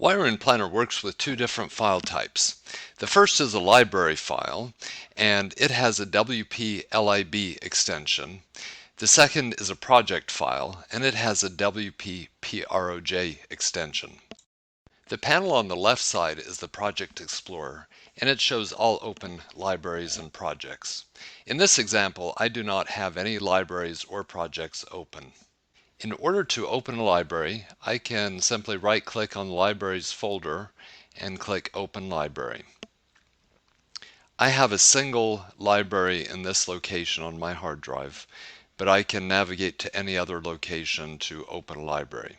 Wiring Planner works with two different file types. The first is a library file, and it has a WP-LIB extension. The second is a project file, and it has a WP-PROJ extension. The panel on the left side is the Project Explorer, and it shows all open libraries and projects. In this example, I do not have any libraries or projects open. In order to open a library, I can simply right-click on the Libraries folder and click Open Library. I have a single library in this location on my hard drive, but I can navigate to any other location to open a library.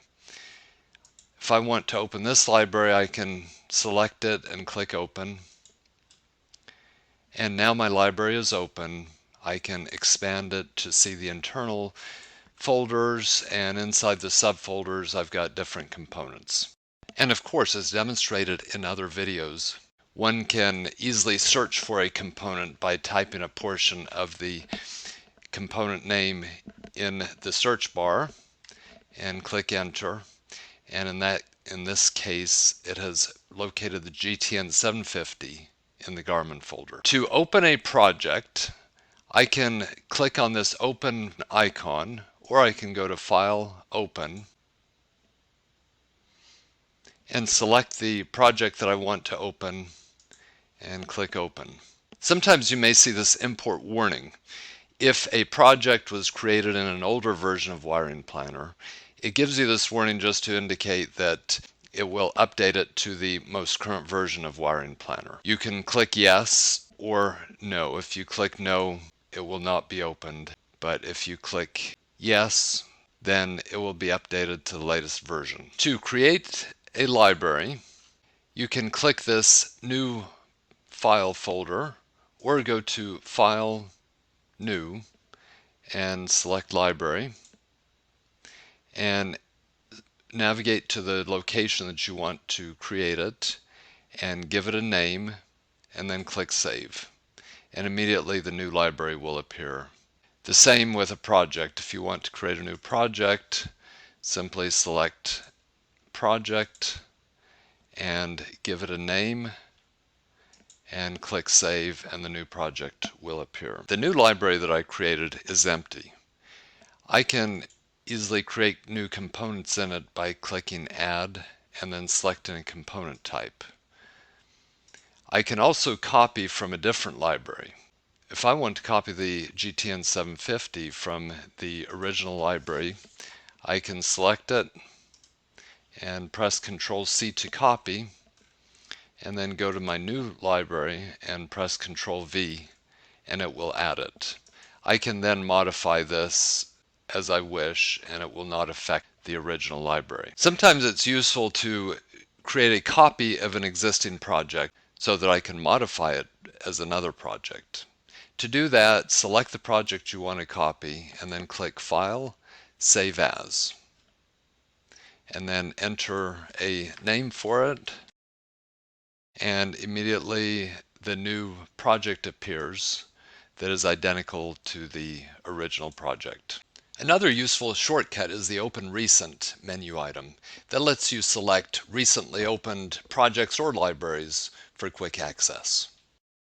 If I want to open this library, I can select it and click Open. And now my library is open. I can expand it to see the internal folders, and inside the subfolders I've got different components. And of course, as demonstrated in other videos, one can easily search for a component by typing a portion of the component name in the search bar and click Enter. And in this case, it has located the GTN 750 in the Garmin folder. To open a project, I can click on this Open icon, or I can go to File, Open, and select the project that I want to open and click Open. Sometimes you may see this import warning. If a project was created in an older version of Wiring Planner, it gives you this warning just to indicate that it will update it to the most current version of Wiring Planner. You can click Yes or No. If you click No, it will not be opened, but if you click Yes, then it will be updated to the latest version. To create a library, you can click this New File folder or go to File, New, and select Library and navigate to the location that you want to create it and give it a name and then click Save. And immediately the new library will appear. The same with a project. If you want to create a new project, simply select Project and give it a name and click Save, and the new project will appear. The new library that I created is empty. I can easily create new components in it by clicking Add and then selecting a component type. I can also copy from a different library. If I want to copy the GTN 750 from the original library, I can select it and press Ctrl-C to copy, and then go to my new library and press Ctrl-V, and it will add it. I can then modify this as I wish, and it will not affect the original library. Sometimes it's useful to create a copy of an existing project so that I can modify it as another project. To do that, select the project you want to copy and then click File, Save As, and then enter a name for it, and immediately the new project appears that is identical to the original project. Another useful shortcut is the Open Recent menu item that lets you select recently opened projects or libraries for quick access.